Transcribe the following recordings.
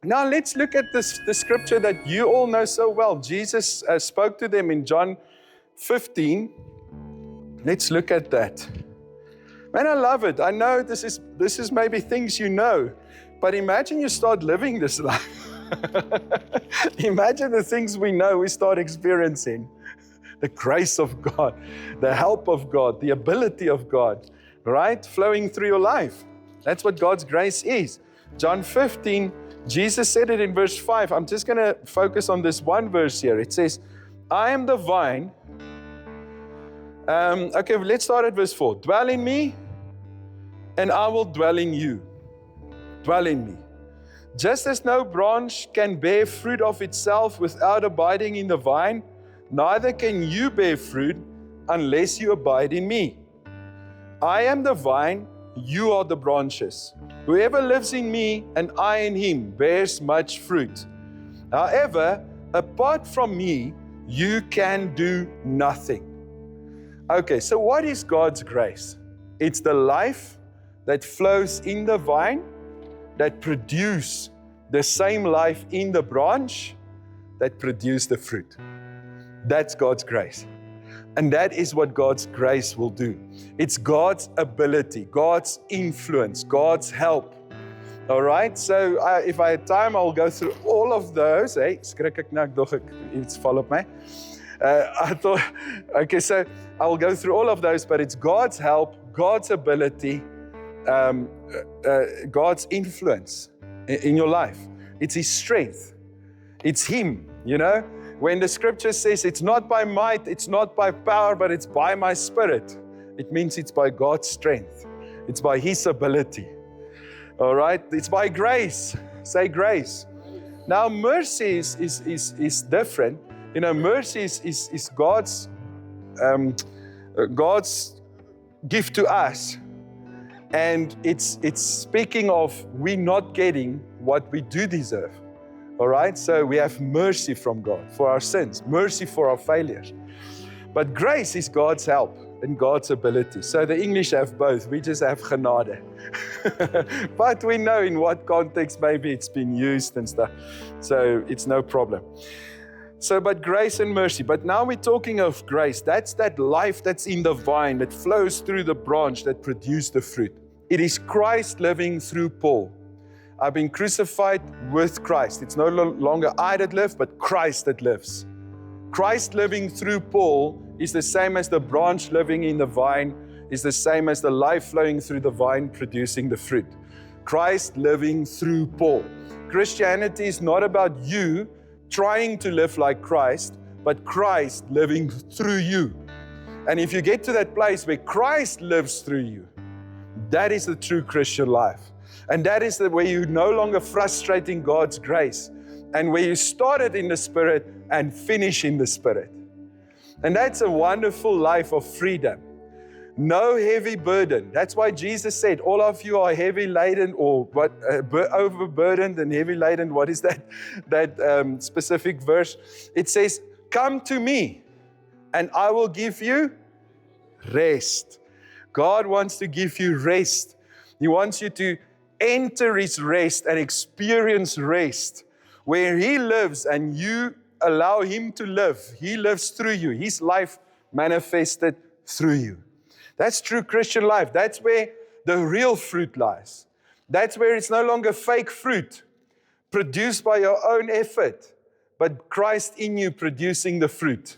Now let's look at the scripture that you all know so well. Jesus spoke to them in John 15. Let's look at that. Man, I love it. I know this is maybe things you know, but imagine you start living this life. Imagine the things we know we start experiencing. The grace of God, the help of God, the ability of God, right? Flowing through your life. That's what God's grace is. John 15, Jesus said it in verse 5. I'm just going to focus on this one verse here. It says, I am the vine. Okay, let's start at verse 4. Dwell in me, and I will dwell in you. Dwell in me. Just as no branch can bear fruit of itself without abiding in the vine, neither can you bear fruit unless you abide in me. I am the vine, you are the branches. Whoever lives in me and I in him bears much fruit. However, apart from me, you can do nothing. Okay, so what is God's grace? It's the life that flows in the vine, that produce the same life in the branch that produce the fruit. That's God's grace. And that is what God's grace will do. It's God's ability, God's influence, God's help. All right, so if I had time, I'll go through all of those. Hey, skrik ek nou, ek dog ek iets val op my. I thought, okay, so I'll go through all of those, but it's God's help, God's ability, God's influence in your life. It's His strength. It's Him, you know. When the scripture says it's not by might, it's not by power, but it's by my Spirit, it means it's by God's strength. It's by His ability. All right? It's by grace. Say grace. Now, mercy is different. You know, mercy is God's gift to us. And it's speaking of we not getting what we do deserve. All right? So we have mercy from God for our sins, mercy for our failures. But grace is God's help and God's ability. So the English have both. We just have genade. But we know in what context maybe it's been used and stuff. So it's no problem. So, but grace and mercy. But now we're talking of grace. That's that life that's in the vine, that flows through the branch, that produces the fruit. It is Christ living through Paul. I've been crucified with Christ. It's no longer I that live, but Christ that lives. Christ living through Paul is the same as the branch living in the vine, is the same as the life flowing through the vine producing the fruit. Christ living through Paul. Christianity is not about you trying to live like Christ, but Christ living through you. And if you get to that place where Christ lives through you, that is the true Christian life. And that is where you're no longer frustrating God's grace, and where you started in the Spirit and finish in the Spirit. And that's a wonderful life of freedom. No heavy burden. That's why Jesus said, all of you are heavy laden or overburdened and heavy laden. What is that specific verse? It says, come to me and I will give you rest. God wants to give you rest. He wants you to enter His rest and experience rest where He lives and you allow Him to live. He lives through you. His life manifested through you. That's true Christian life. That's where the real fruit lies. That's where it's no longer fake fruit produced by your own effort, but Christ in you producing the fruit.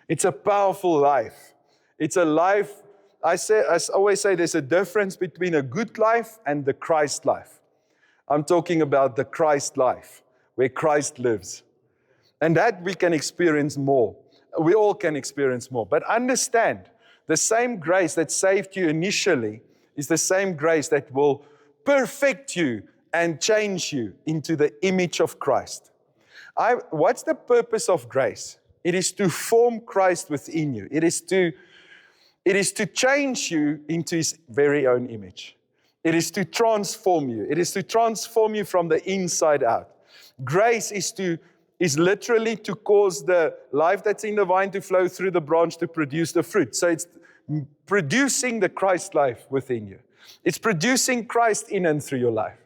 It's a powerful life. It's a life, I always say there's a difference between a good life and the Christ life. I'm talking about the Christ life, where Christ lives. And that we can experience more. We all can experience more. But understand, the same grace that saved you initially is the same grace that will perfect you and change you into the image of Christ. What's the purpose of grace? It is to form Christ within you. It is to change you into His very own image. It is to transform you. It is to transform you from the inside out. Grace is literally to cause the life that's in the vine to flow through the branch to produce the fruit. So it's producing the Christ life within you. It's producing Christ in and through your life.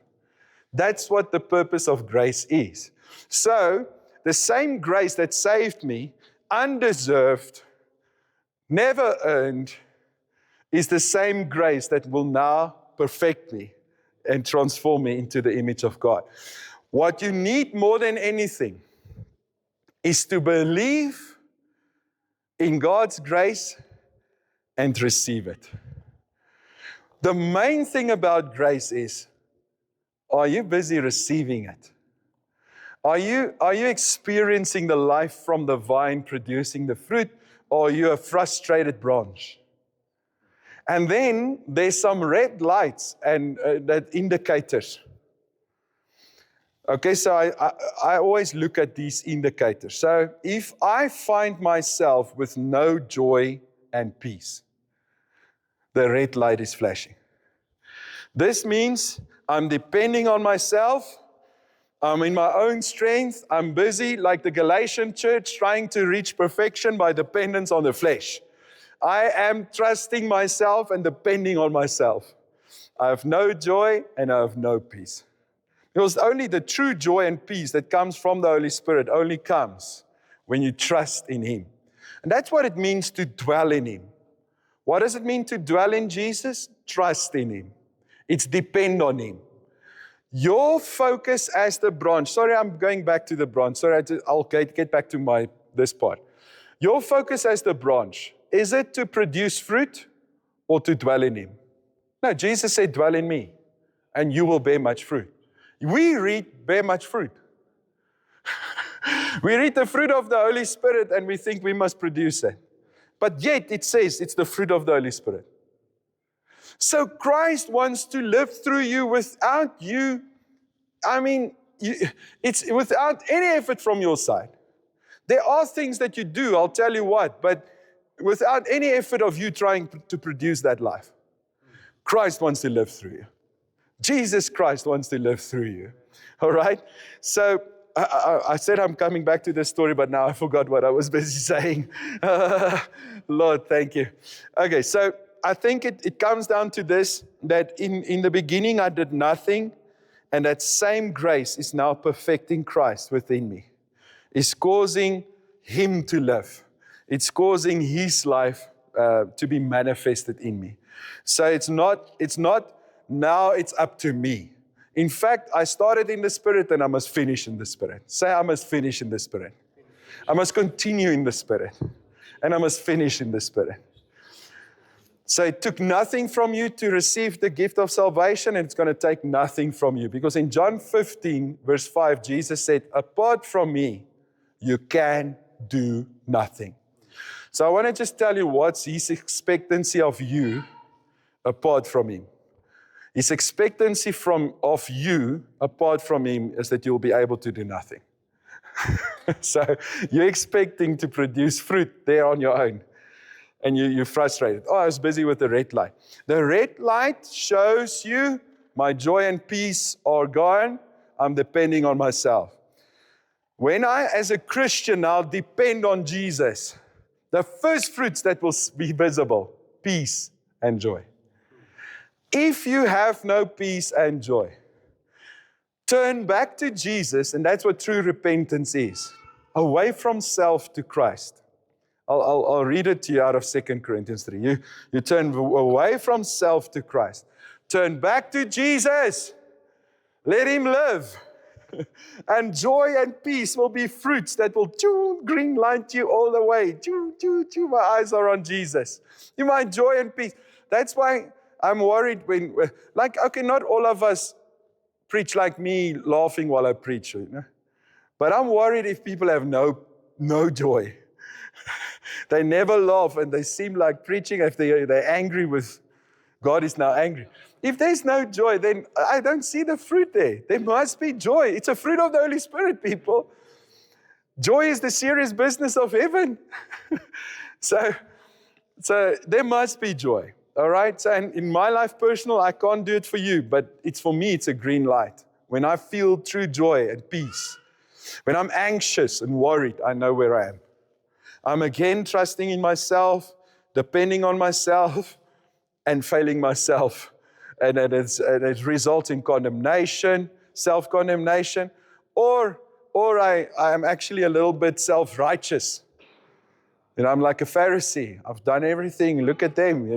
That's what the purpose of grace is. So, the same grace that saved me, undeserved, never earned, is the same grace that will now perfect me and transform me into the image of God. What you need more than anything is to believe in God's grace and receive it. The main thing about grace is, are you busy receiving it? Are you experiencing the life from the vine producing the fruit, or are you a frustrated branch? And then there's some red lights and that indicators. Okay, so I always look at these indicators. So if I find myself with no joy and peace, the red light is flashing. This means I'm depending on myself. I'm in my own strength. I'm busy, like the Galatian church, trying to reach perfection by dependence on the flesh. I am trusting myself and depending on myself. I have no joy and I have no peace. Because only the true joy and peace that comes from the Holy Spirit only comes when you trust in Him. And that's what it means to dwell in Him. What does it mean to dwell in Jesus? Trust in Him. It's depend on Him. Your focus as the branch. Sorry, I'm going back to the branch. Sorry, I'll get back to this part. Your focus as the branch, is it to produce fruit or to dwell in Him? No, Jesus said, dwell in me, and you will bear much fruit. We read, bear much fruit. We read the fruit of the Holy Spirit, and we think we must produce it. But yet, it says it's the fruit of the Holy Spirit. So Christ wants to live through you without you, it's without any effort from your side. There are things that you do, I'll tell you what, but without any effort of you trying to produce that life. Christ wants to live through you. Jesus Christ wants to live through you. All right? So I said I'm coming back to this story, but now I forgot what I was busy saying. Lord, thank you. Okay, so I think it comes down to this, that in the beginning I did nothing, and that same grace is now perfecting Christ within me. It's causing Him to live. It's causing His life to be manifested in me. So it's not now it's up to me. In fact, I started in the Spirit and I must finish in the Spirit. Say, I must finish in the Spirit. I must continue in the Spirit. And I must finish in the Spirit. So it took nothing from you to receive the gift of salvation, and it's going to take nothing from you. Because in John 15, verse 5, Jesus said, apart from me, you can do nothing. So I want to just tell you what's His expectancy of you apart from Him. His expectancy of you apart from Him is that you'll be able to do nothing. So you're expecting to produce fruit there on your own. And you're frustrated. Oh, I was busy with the red light. The red light shows you my joy and peace are gone. I'm depending on myself. When I, as a Christian now, depend on Jesus, the first fruits that will be visible, peace and joy. If you have no peace and joy, turn back to Jesus, and that's what true repentance is. Away from self to Christ. I'll read it to you out of 2 Corinthians 3. You turn away from self to Christ. Turn back to Jesus. Let Him live. And joy and peace will be fruits that will green light you all the way. My eyes are on Jesus. You might joy and peace. That's why I'm worried when, not all of us preach like me, laughing while I preach. You know? But I'm worried if people have no joy. They never laugh and they seem like preaching if they're angry with God is now angry. If there's no joy, then I don't see the fruit there. There must be joy. It's a fruit of the Holy Spirit, people. Joy is the serious business of heaven. So there must be joy. All right? So in my life personal, I can't do it for you, but for me, it's a green light. When I feel true joy and peace, when I'm anxious and worried, I know where I am. I'm again trusting in myself, depending on myself, and failing myself. And it results in condemnation, self-condemnation, or I am actually a little bit self-righteous. I'm like a Pharisee. I've done everything. Look at them,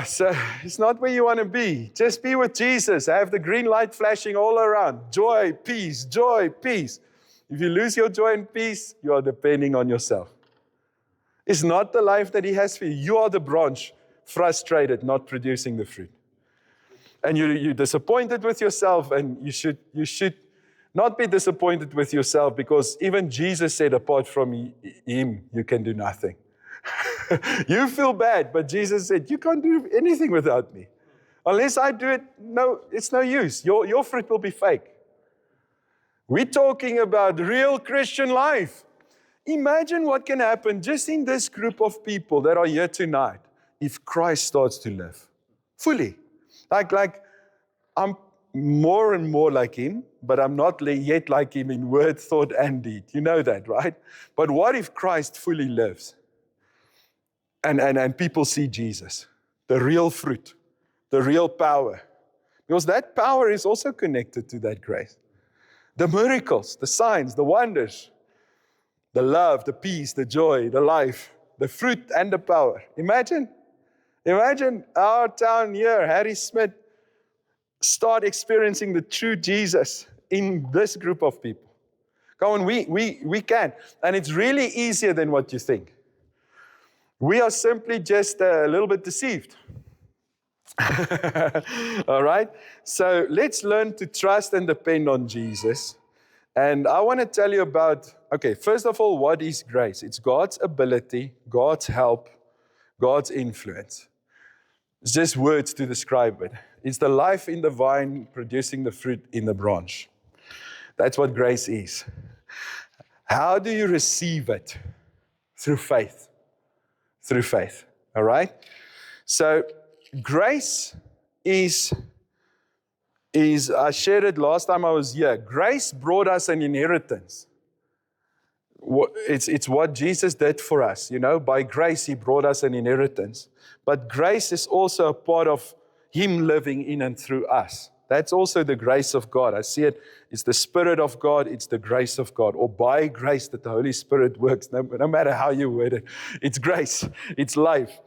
So it's not where you want to be. Just be with Jesus. Have the green light flashing all around. Joy, peace, joy, peace. If you lose your joy and peace, you are depending on yourself. It's not the life that He has for you. You are the branch, frustrated, not producing the fruit. And you're disappointed with yourself, and you should not be disappointed with yourself, because even Jesus said, apart from Him, you can do nothing. You feel bad, but Jesus said, you can't do anything without me. Unless I do it, no, it's no use. Your fruit will be fake. We're talking about real Christian life. Imagine what can happen just in this group of people that are here tonight if Christ starts to live fully. Like I'm more and more like Him, but I'm not yet like Him in word, thought, and deed. You know that, right? But what if Christ fully lives? And people see Jesus, the real fruit, the real power. Because that power is also connected to that grace. The miracles, the signs, the wonders, the love, the peace, the joy, the life, the fruit and the power. Imagine our town here, Harry Smith, start experiencing the true Jesus in this group of people. Come on, we can. And it's really easier than what you think. We are simply just a little bit deceived. All right? So let's learn to trust and depend on Jesus. And I want to tell you about, first of all, what is grace? It's God's ability, God's help, God's influence. It's just words to describe it. It's the life in the vine producing the fruit in the branch. That's what grace is. How do you receive it? Through faith. Through faith. All right? So grace is, I shared it last time I was here. Grace brought us an inheritance. It's what Jesus did for us. By grace, He brought us an inheritance. But grace is also a part of Him living in and through us. That's also the grace of God. I see it. It's the Spirit of God. It's the grace of God. Or by grace that the Holy Spirit works. No matter how you word it. It's grace. It's life.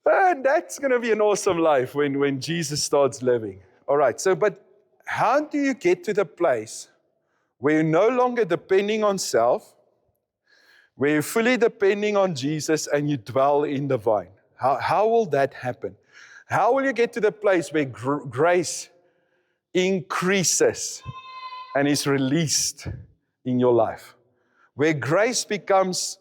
And that's going to be an awesome life when Jesus starts living. All right. But how do you get to the place where you're no longer depending on self, where you're fully depending on Jesus and you dwell in the vine? How will that happen? How will you get to the place where grace increases and is released in your life? Where grace becomes,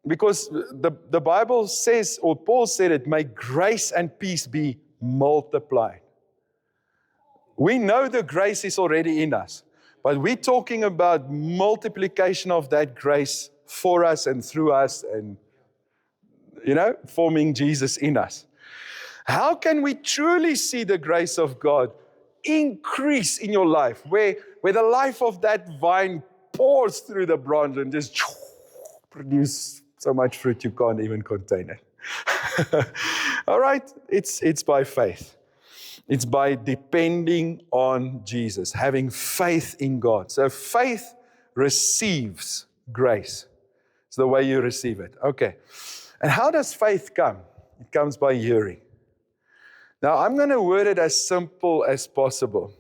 because the Bible says, or Paul said it, may grace and peace be multiplied. We know the grace is already in us, but we're talking about multiplication of that grace for us and through us and, forming Jesus in us. How can we truly see the grace of God increase in your life, where the life of that vine pours through the branch and just produce so much fruit you can't even contain it? All right? It's by faith. It's by depending on Jesus, having faith in God. So faith receives grace. It's the way you receive it. Okay. And how does faith come? It comes by hearing. Now, I'm going to word it as simple as possible.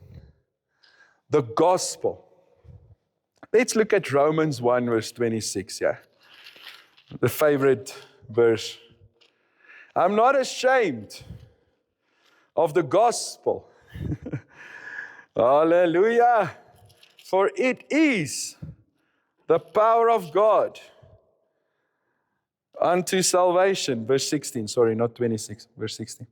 The gospel. Let's look at Romans 1, verse 26, the favorite verse. I'm not ashamed of the gospel. Hallelujah. For it is the power of God unto salvation. Verse 16, sorry, not 26, verse 16.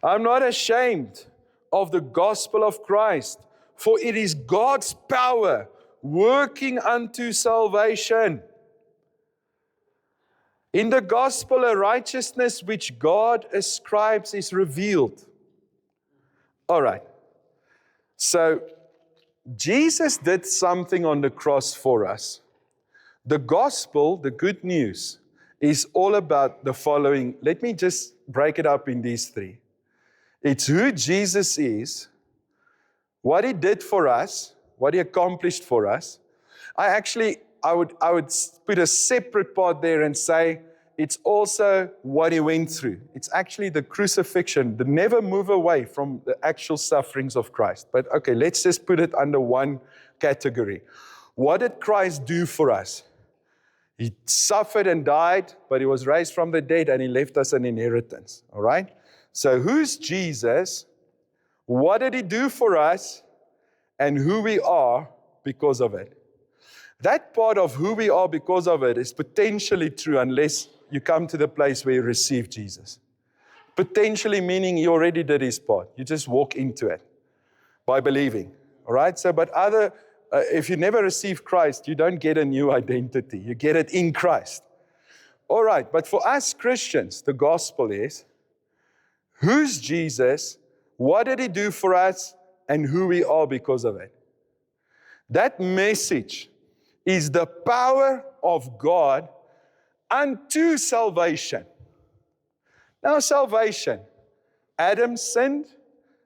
I'm not ashamed of the gospel of Christ, for it is God's power working unto salvation. In the gospel, a righteousness which God ascribes is revealed. All right. So, Jesus did something on the cross for us. The gospel, the good news, is all about the following. Let me just break it up in these three. It's who Jesus is, what he did for us, what he accomplished for us, I would put a separate part there and say, it's also what he went through. It's actually the crucifixion, the never move away from the actual sufferings of Christ. But okay, let's just put it under one category. What did Christ do for us? He suffered and died, but he was raised from the dead and he left us an inheritance. All right? So who's Jesus? What did he do for us? And who we are because of it. That part of who we are because of it is potentially true unless you come to the place where you receive Jesus. Potentially meaning he already did his part. You just walk into it by believing. All right? So, but if you never receive Christ, you don't get a new identity. You get it in Christ. All right, but for us Christians, the gospel is, who's Jesus? What did he do for us? And who we are because of it. That message is the power of God unto salvation. Now salvation, Adam sinned,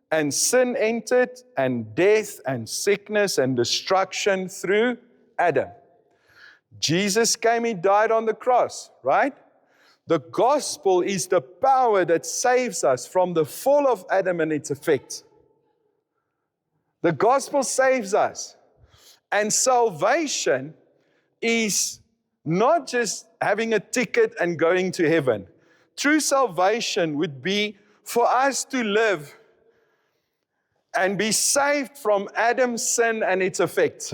and sin entered, and death and sickness and destruction through Adam. Jesus came, he died on the cross, right? The gospel is the power that saves us from the fall of Adam and its effects. The gospel saves us. And salvation is not just having a ticket and going to heaven. True salvation would be for us to live and be saved from Adam's sin and its effects.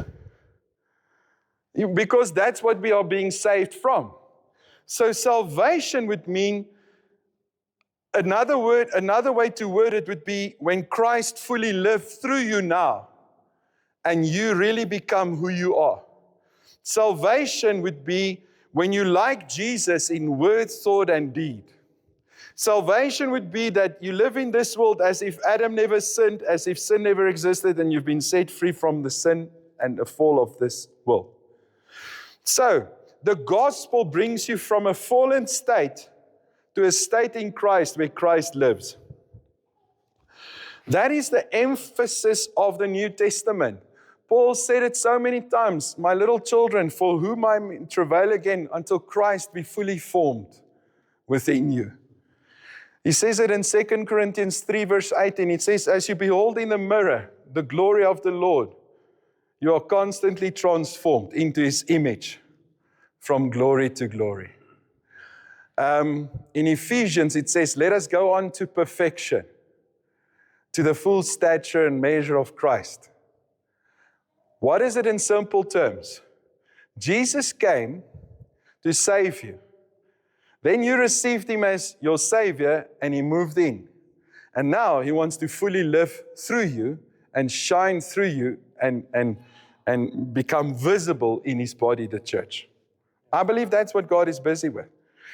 Because that's what we are being saved from. So salvation would mean, another way to word it would be when Christ fully lives through you now and you really become who you are. Salvation would be when you like Jesus in word, thought, and deed. Salvation would be that you live in this world as if Adam never sinned, as if sin never existed, and you've been set free from the sin and the fall of this world. So, the gospel brings you from a fallen state to a state in Christ where Christ lives. That is the emphasis of the New Testament. Paul said it so many times, my little children, for whom I travail again until Christ be fully formed within you. He says it in 2 Corinthians 3 verse 18. It says, as you behold in the mirror the glory of the Lord, you are constantly transformed into his image from glory to glory. In Ephesians it says, let us go on to perfection, to the full stature and measure of Christ. What is it in simple terms? Jesus came to save you. Then you received him as your Savior and he moved in. And now he wants to fully live through you and shine through you and become visible in his body, the church. I believe that's what God is busy with.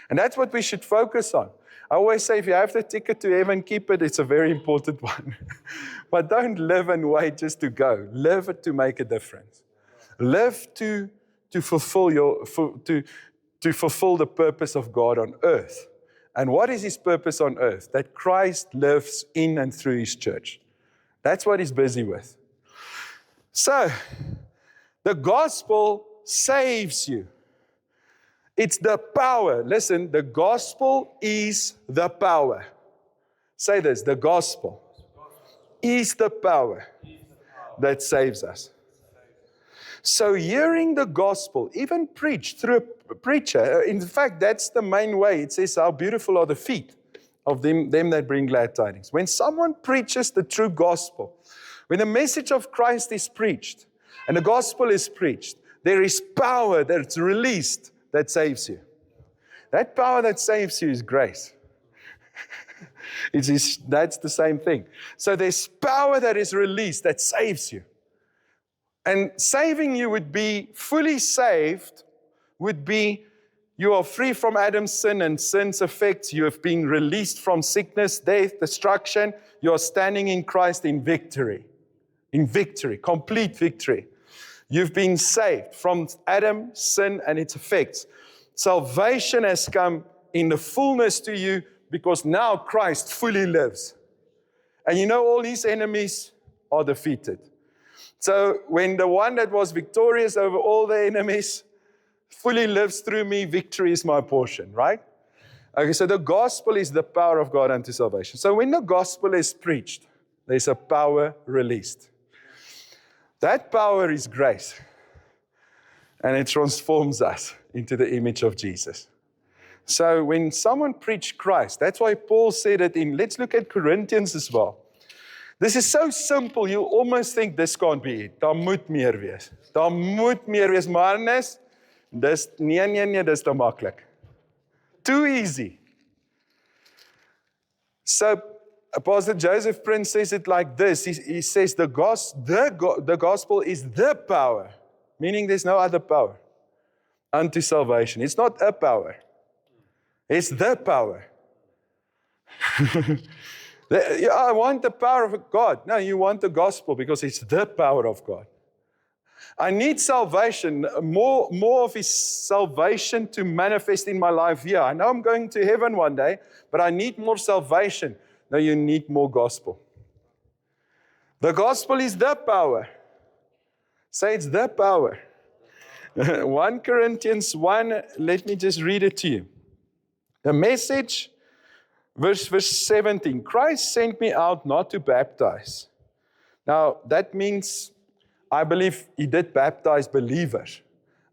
And that's what we should focus on. I always say, if you have the ticket to heaven, keep it. It's a very important one. But don't live and wait just to go. Live it to make a difference. Live to fulfill the purpose of God on earth. And what is his purpose on earth? That Christ lives in and through his church. That's what he's busy with. So, the gospel saves you. It's the power. Listen, the gospel is the power. Say this, the gospel is the power that saves us. So hearing the gospel, even preached through a preacher, in fact, that's the main way. It says, how beautiful are the feet of them that bring glad tidings. When someone preaches the true gospel, when the message of Christ is preached and the gospel is preached, there is power that's released that saves you. That power that saves you is grace. That's the same thing. So there's power that is released that saves you. And saving you would be fully saved, would be you are free from Adam's sin and sin's effects. You have been released from sickness, death, destruction. You are standing in Christ in victory. In victory, complete victory. You've been saved from Adam, sin, and its effects. Salvation has come in the fullness to you because now Christ fully lives. And you know all his enemies are defeated. So when the one that was victorious over all the enemies fully lives through me, victory is my portion, right? Okay, so the gospel is the power of God unto salvation. So when the gospel is preached, there's a power released. That power is grace. And it transforms us into the image of Jesus. So when someone preached Christ, that's why Paul said it let's look at Corinthians as well. This is so simple, you almost think this can't be it. Daar moet meer wees. Daar moet meer wees, maar nee, dis te maklik. Too easy. So Pastor Joseph Prince says it like this. He says the gospel is the power, meaning there's no other power unto salvation. It's not a power. It's the power. I want the power of God. No, you want the gospel because it's the power of God. I need salvation, more of His salvation to manifest in my life here. I know I'm going to heaven one day, but I need more salvation. No, you need more gospel. The gospel is the power. Say it's the power. 1 Corinthians 1, let me just read it to you. The Message, verse 17. Christ sent me out not to baptize. Now, that means, I believe He did baptize believers.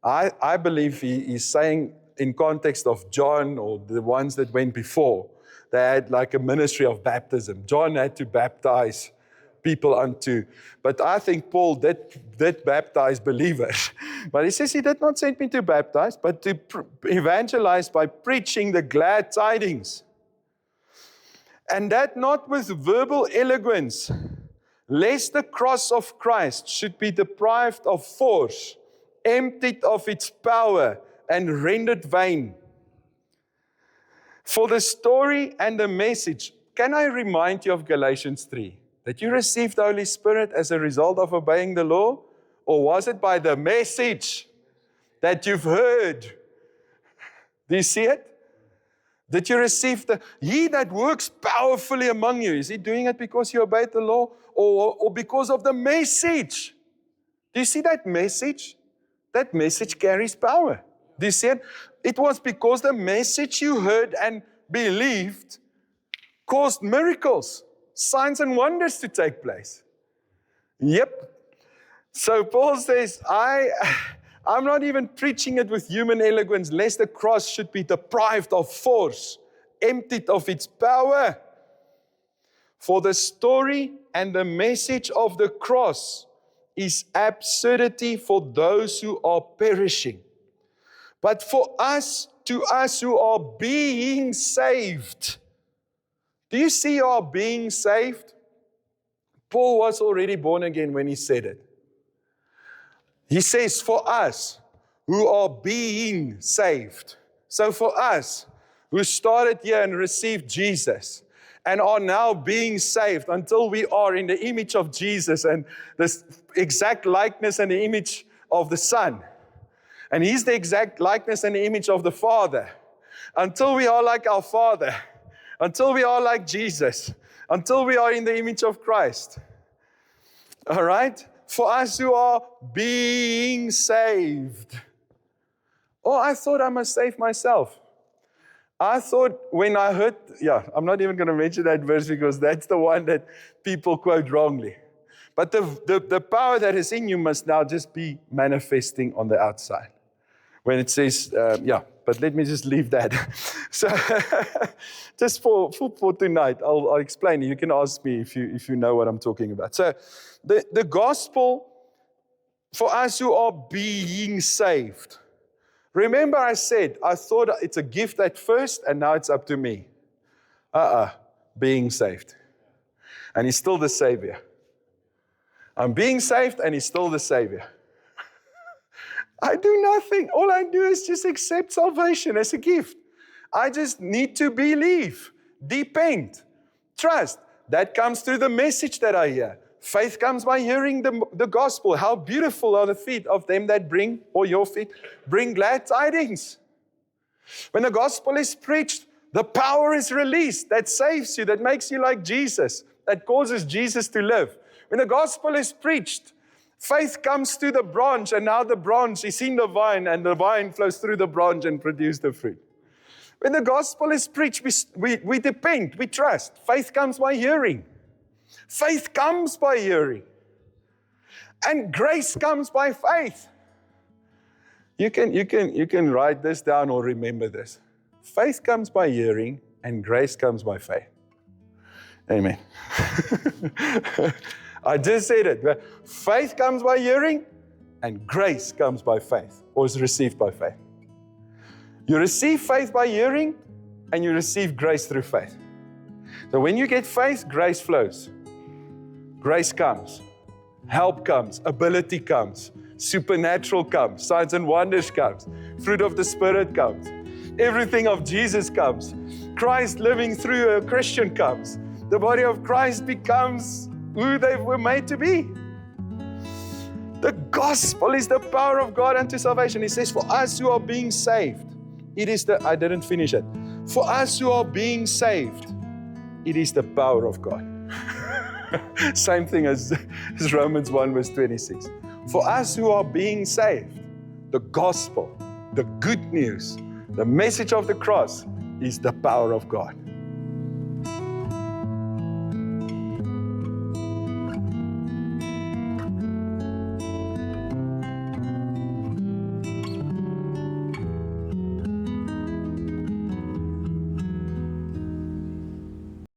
I believe He's saying in context of John or the ones that went before. They had like a ministry of baptism. John had to baptize people unto. But I think Paul did baptize believers. But he says he did not send me to baptize, but to evangelize by preaching the glad tidings. And that not with verbal eloquence, lest the cross of Christ should be deprived of force, emptied of its power, and rendered vain. For the story and the message, can I remind you of Galatians 3? That you received the Holy Spirit as a result of obeying the law? Or was it by the message that you've heard? Do you see it? That you received He that works powerfully among you, is He doing it because you obeyed the law? Or because of the message? Do you see that message? That message carries power. Do you see it? It was because the message you heard and believed caused miracles, signs and wonders to take place. Yep. So Paul says, I'm not even preaching it with human eloquence, lest the cross should be deprived of force, emptied of its power. For the story and the message of the cross is absurdity for those who are perishing. But for us, to us who are being saved. Do you see you are being saved? Paul was already born again when he said it. He says, for us who are being saved. So for us who started here and received Jesus and are now being saved until we are in the image of Jesus and this exact likeness and the image of the Son. And He's the exact likeness and the image of the Father. Until we are like our Father. Until we are like Jesus. Until we are in the image of Christ. All right? For us who are being saved. Oh, I thought I must save myself. I thought when I heard, I'm not even going to mention that verse because that's the one that people quote wrongly. But the power that is in you must now just be manifesting on the outside. When it says, but let me just leave that. So, just for tonight, I'll explain. You can ask me if you know what I'm talking about. So, the gospel for us who are being saved. Remember I said, I thought it's a gift at first, and now it's up to me. Being saved. And He's still the Savior. I'm being saved, and He's still the Savior. I do nothing. All I do is just accept salvation as a gift. I just need to believe, depend, trust. That comes through the message that I hear. Faith comes by hearing the gospel. How beautiful are the feet of them that bring, or your feet, bring glad tidings. When the gospel is preached, the power is released that saves you, that makes you like Jesus, that causes Jesus to live. When the gospel is preached, faith comes to the branch, and now the branch is in the vine, and the vine flows through the branch and produces the fruit. When the gospel is preached, we depend, we trust. Faith comes by hearing. Faith comes by hearing. And grace comes by faith. You can write this down or remember this. Faith comes by hearing, and grace comes by faith. Amen. I just said it. Faith comes by hearing, and grace comes by faith, or is received by faith. You receive faith by hearing, and you receive grace through faith. So when you get faith, grace flows. Grace comes. Help comes. Ability comes. Supernatural comes. Signs and wonders comes. Fruit of the Spirit comes. Everything of Jesus comes. Christ living through a Christian comes. The body of Christ becomes who they were made to be. The gospel is the power of God unto salvation. He says, for us who are being saved, I didn't finish it. For us who are being saved, it is the power of God. Same thing as Romans 1 verse 26. For us who are being saved, the gospel, the good news, the message of the cross is the power of God.